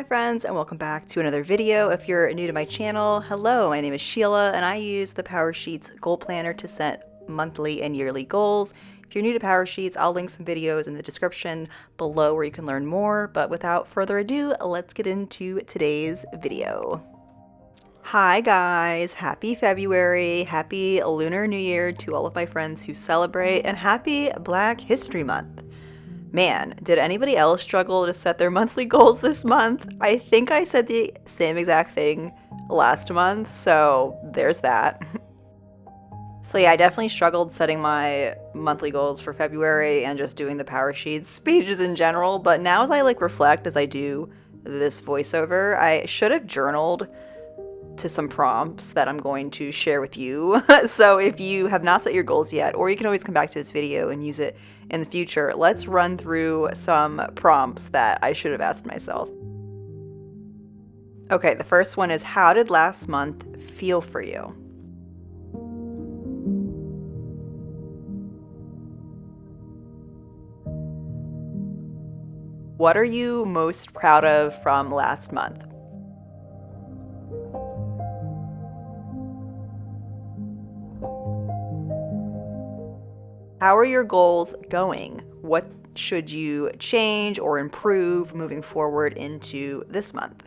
Hi friends, and welcome back to another video. If you're new to my channel, hello, my name is Sheila and I use the Powersheets goal planner to set monthly and yearly goals. If you're new to Powersheets, I'll link some videos in the description below where you can learn more, but without further ado, let's get into today's video. Hi guys, happy February, happy Lunar New Year to all of my friends who celebrate, and happy Black History Month. Man, did anybody else struggle to set their monthly goals this month? I think I said the same exact thing last month, so there's that. So yeah, I definitely struggled setting my monthly goals for February and just doing the Powersheets pages in general, but now as I reflect as I do this voiceover, I should have journaled to some prompts that I'm going to share with you. So if you have not set your goals yet, or you can always come back to this video and use it in the future, let's run through some prompts that I should have asked myself. Okay, the first one is, how did last month feel for you? What are you most proud of from last month? How are your goals going? What should you change or improve moving forward into this month?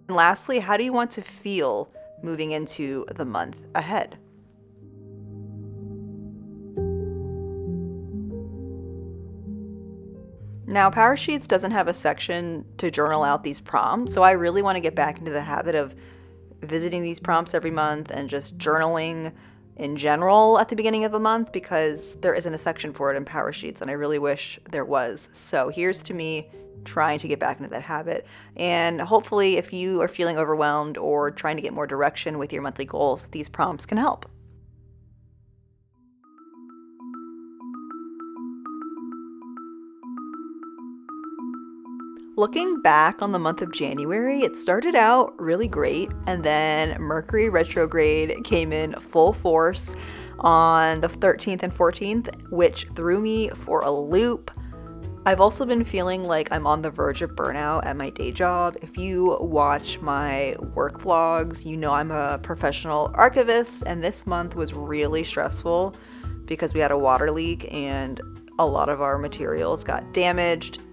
And lastly, how do you want to feel moving into the month ahead? Now, Powersheets doesn't have a section to journal out these prompts, so I really want to get back into the habit of visiting these prompts every month and just journaling in general at the beginning of a month, because there isn't a section for it in Powersheets and I really wish there was. So here's to me trying to get back into that habit, and hopefully if you are feeling overwhelmed or trying to get more direction with your monthly goals, these prompts can help. Looking back on the month of January, it started out really great, and then Mercury retrograde came in full force on the 13th and 14th, which threw me for a loop. I've also been feeling like I'm on the verge of burnout at my day job. If you watch my work vlogs, you know I'm a professional archivist, and this month was really stressful because we had a water leak and a lot of our materials got damaged.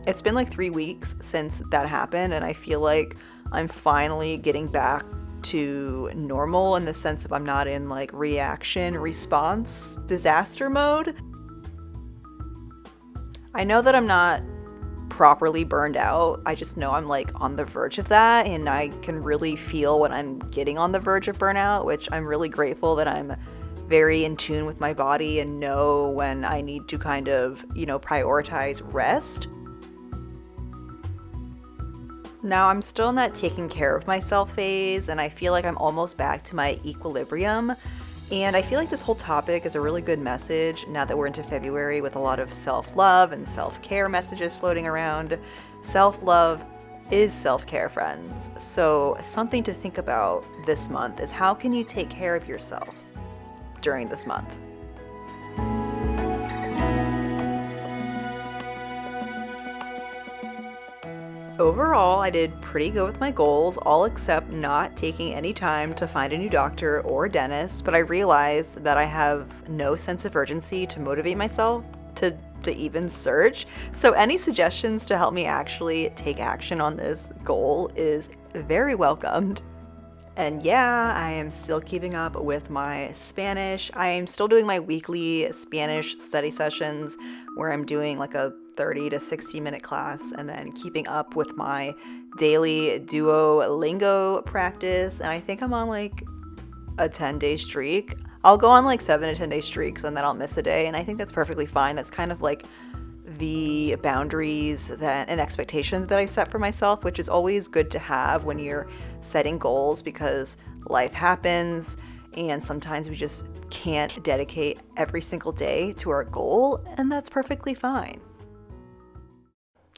It's been like 3 weeks since that happened, and I feel like I'm finally getting back to normal in the sense of I'm not in reaction, response, disaster mode. I know that I'm not properly burned out. I just know I'm on the verge of that, and I can really feel when I'm getting on the verge of burnout, which I'm really grateful that I'm very in tune with my body and know when I need to kind of, prioritize rest. Now I'm still in that taking care of myself phase, and I feel like I'm almost back to my equilibrium. And I feel like this whole topic is a really good message now that we're into February with a lot of self-love and self-care messages floating around. Self-love is self-care, friends. So something to think about this month is, how can you take care of yourself during this month? Overall, I did pretty good with my goals, all except not taking any time to find a new doctor or dentist, but I realized that I have no sense of urgency to motivate myself to even search. So any suggestions to help me actually take action on this goal is very welcomed. And yeah, I am still keeping up with my Spanish. I am still doing my weekly Spanish study sessions where I'm doing a 30 to 60 minute class, and then keeping up with my daily Duolingo practice. And I think I'm on a 10-day streak. I'll go on 7 to 10 day streaks and then I'll miss a day, and I think that's perfectly fine. That's kind of the boundaries and expectations that I set for myself, which is always good to have when you're setting goals, because life happens and sometimes we just can't dedicate every single day to our goal, and that's perfectly fine.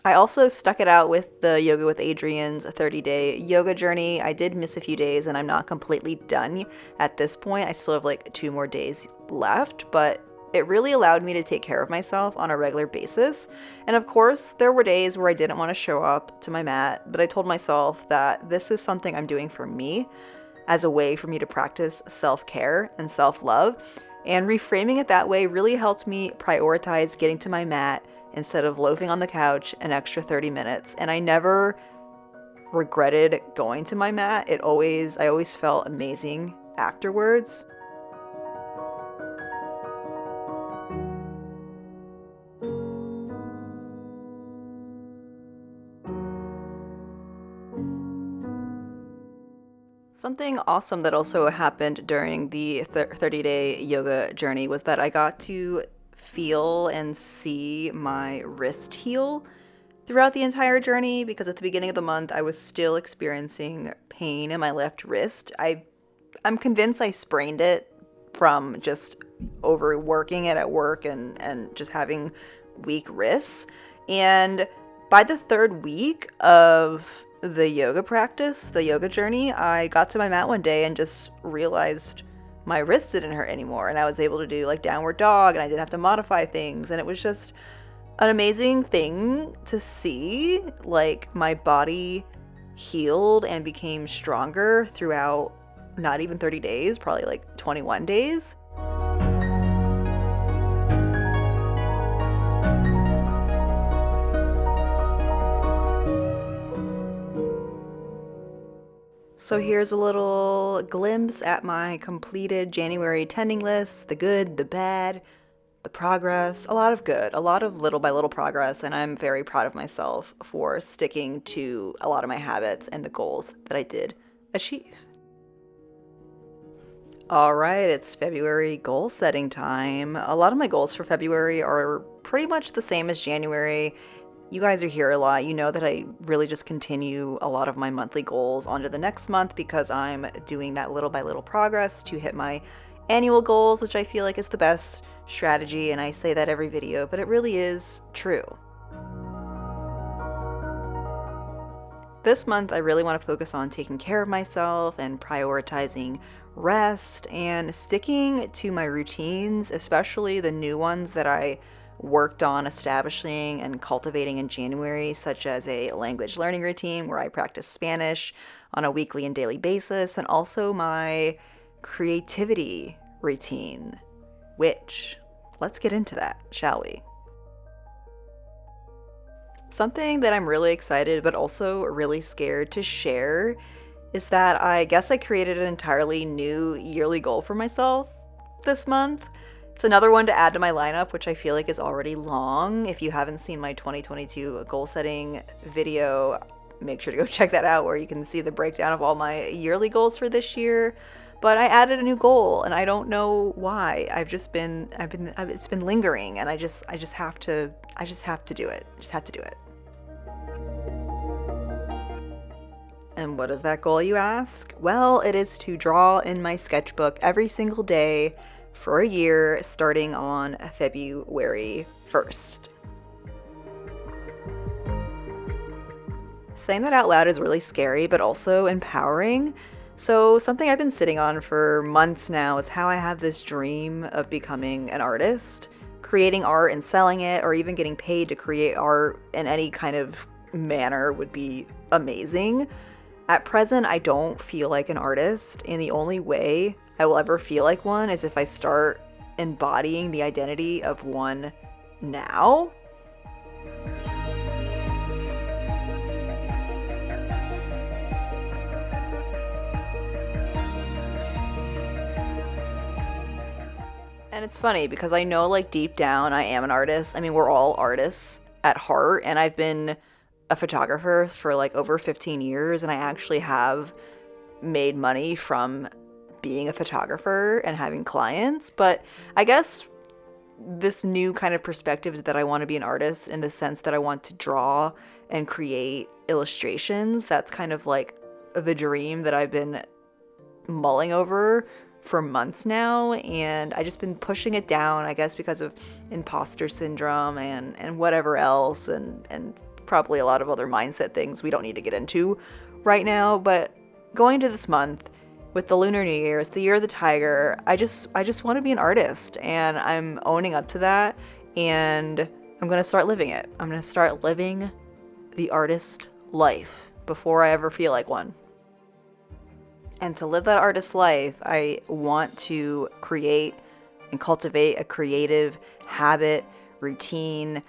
I also stuck it out with the Yoga with Adrienne's 30-day yoga journey. I did miss a few days and I'm not completely done at this point. I still have 2 more days left, but It really allowed me to take care of myself on a regular basis. And of course, there were days where I didn't want to show up to my mat, but I told myself that this is something I'm doing for me as a way for me to practice self-care and self-love. And reframing it that way really helped me prioritize getting to my mat instead of loafing on the couch an extra 30 minutes. And I never regretted going to my mat. I always felt amazing afterwards. Something awesome that also happened during the 30-day yoga journey was that I got to feel and see my wrist heal throughout the entire journey, because at the beginning of the month I was still experiencing pain in my left wrist. I'm convinced I sprained it from just overworking it at work and just having weak wrists. And by the third week of the yoga practice, the yoga journey, I got to my mat one day and just realized my wrist didn't hurt anymore. And I was able to do like downward dog, and I didn't have to modify things. And it was just an amazing thing to see, like my body healed and became stronger throughout not even 30 days, probably like 21 days. So here's a little glimpse at my completed January tending list: the good, the bad, the progress, a lot of good, a lot of little by little progress, and I'm very proud of myself for sticking to a lot of my habits and the goals that I did achieve. All right, it's February goal setting time. A lot of my goals for February are pretty much the same as January. You guys are here a lot. You know that I really just continue a lot of my monthly goals onto the next month because I'm doing that little by little progress to hit my annual goals, which I feel like is the best strategy. And I say that every video, but it really is true. This month, I really want to focus on taking care of myself and prioritizing rest and sticking to my routines, especially the new ones that I worked on establishing and cultivating in January, such as a language learning routine where I practice Spanish on a weekly and daily basis, and also my creativity routine, which, let's get into that, shall we? Something that I'm really excited but also really scared to share is that I guess I created an entirely new yearly goal for myself this month. It's another one to add to my lineup, which I feel like is already long. If you haven't seen my 2022 goal setting video, make sure to go check that out, where you can see the breakdown of all my yearly goals for this year. But I added a new goal, and I don't know why. It's been lingering, and I just have to do it. Just have to do it. And what is that goal, you ask? Well, it is to draw in my sketchbook every single day for a year, starting on February 1st. Saying that out loud is really scary, but also empowering. So something I've been sitting on for months now is how I have this dream of becoming an artist, creating art and selling it, or even getting paid to create art in any kind of manner would be amazing. At present, I don't feel like an artist, and the only way I will ever feel like one is if I start embodying the identity of one now. And it's funny because I know, like, deep down I am an artist. I mean, we're all artists at heart, and I've been a photographer for like over 15 years, and I actually have made money from being a photographer and having clients. But I guess this new kind of perspective is that I want to be an artist in the sense that I want to draw and create illustrations. That's kind of like the dream that I've been mulling over for months now, and I just been pushing it down, I guess because of imposter syndrome and whatever else, and probably a lot of other mindset things we don't need to get into right now. But going into this month, With the Lunar New Year, it's the year of the tiger. I just want to be an artist, and I'm owning up to that, and I'm going to start living it. I'm going to start living the artist life before I ever feel like one. And to live that artist life, I want to create and cultivate a creative habit, routine,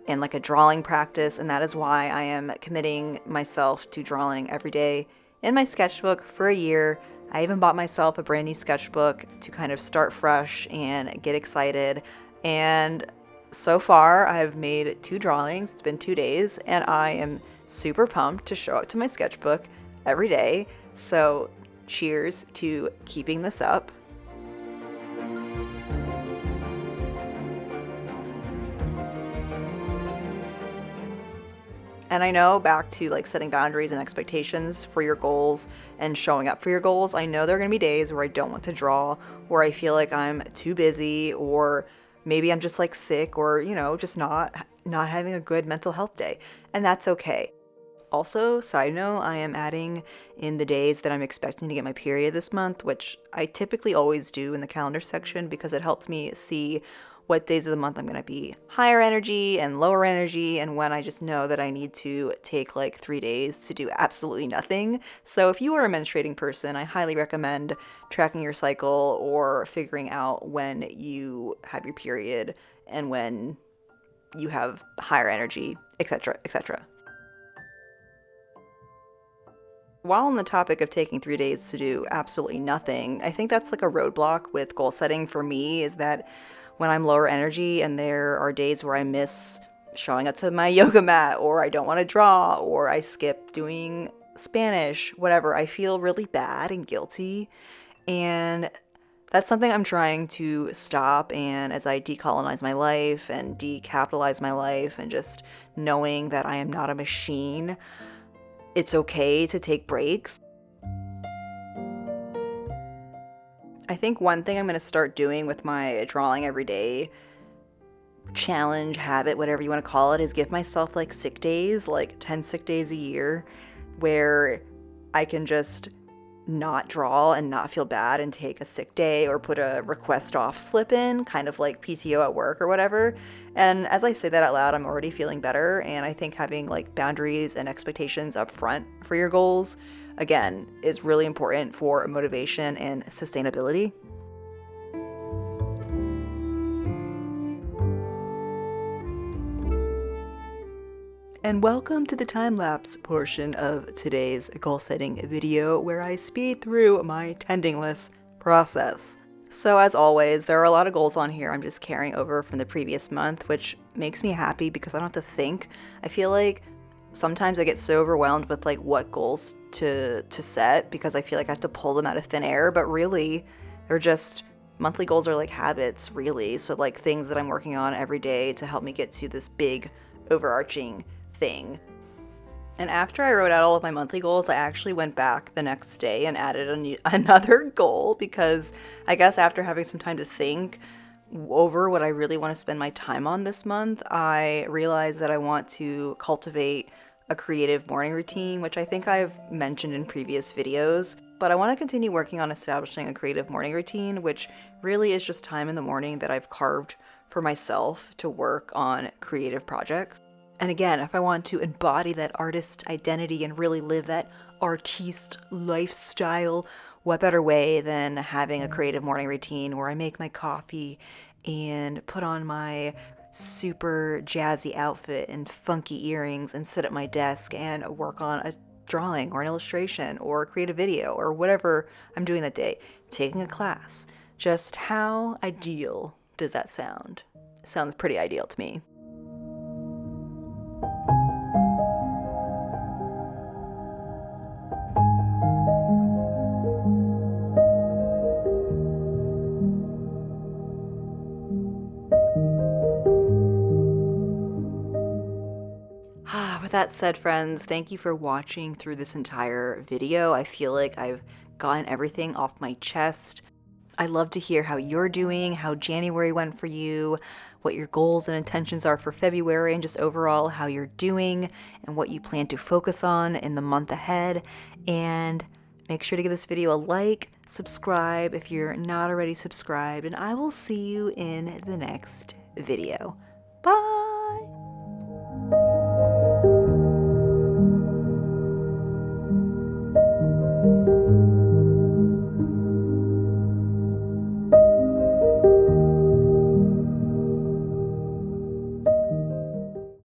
and like a drawing practice. And that is why I am committing myself to drawing every day in my sketchbook for a year. I even bought myself a brand new sketchbook to kind of start fresh and get excited. And so far, I've made 2 drawings. It's been 2 days, and I am super pumped to show up to my sketchbook every day. So cheers to keeping this up. And I know, back to like setting boundaries and expectations for your goals and showing up for your goals, I know there are going to be days where I don't want to draw, where I feel like I'm too busy, or maybe I'm just like sick, or, you know, just not having a good mental health day. And that's okay. Also, side note, I am adding in the days that I'm expecting to get my period this month, which I typically always do in the calendar section because it helps me see what days of the month I'm going to be higher energy and lower energy, and when I just know that I need to take like 3 days to do absolutely nothing. So if you are a menstruating person, I highly recommend tracking your cycle or figuring out when you have your period and when you have higher energy, etc., etc. While on the topic of taking 3 days to do absolutely nothing, I think that's like a roadblock with goal setting for me, is that when I'm lower energy and there are days where I miss showing up to my yoga mat, or I don't want to draw, or I skip doing Spanish, whatever, I feel really bad and guilty. And that's something I'm trying to stop. And as I decolonize my life and decapitalize my life, and just knowing that I am not a machine, it's okay to take breaks. I think one thing I'm going to start doing with my drawing every day challenge, habit, whatever you want to call it, is give myself like sick days, like 10 sick days a year, where I can just not draw and not feel bad and take a sick day, or put a request off slip in, kind of like PTO at work or whatever. And as I say that out loud, I'm already feeling better. And I think having like boundaries and expectations up front for your goals, again, is really important for motivation and sustainability. And welcome to the time-lapse portion of today's goal-setting video, where I speed through my tendingless process. So as always, there are a lot of goals on here I'm just carrying over from the previous month, which makes me happy because I don't have to think. I feel like sometimes I get so overwhelmed with like what goals to set, because I feel like I have to pull them out of thin air, but really they're just, monthly goals are like habits, really. So like things that I'm working on every day to help me get to this big overarching thing. And after I wrote out all of my monthly goals, I actually went back the next day and added another goal, because I guess after having some time to think over what I really want to spend my time on this month, I realized that I want to cultivate a creative morning routine, which I think I've mentioned in previous videos. But I want to continue working on establishing a creative morning routine, which really is just time in the morning that I've carved for myself to work on creative projects. And again, if I want to embody that artist identity and really live that artiste lifestyle, what better way than having a creative morning routine where I make my coffee and put on my super jazzy outfit and funky earrings and sit at my desk and work on a drawing or an illustration or create a video or whatever I'm doing that day, taking a class. Just how ideal does that sound? Sounds pretty ideal to me. With that said, friends, thank you for watching through this entire video. I feel like I've gotten everything off my chest. I'd love to hear how you're doing, how January went for you, what your goals and intentions are for February, and just overall how you're doing and what you plan to focus on in the month ahead. And Make sure to give this video a like, subscribe if you're not already subscribed, and I will see you in the next video.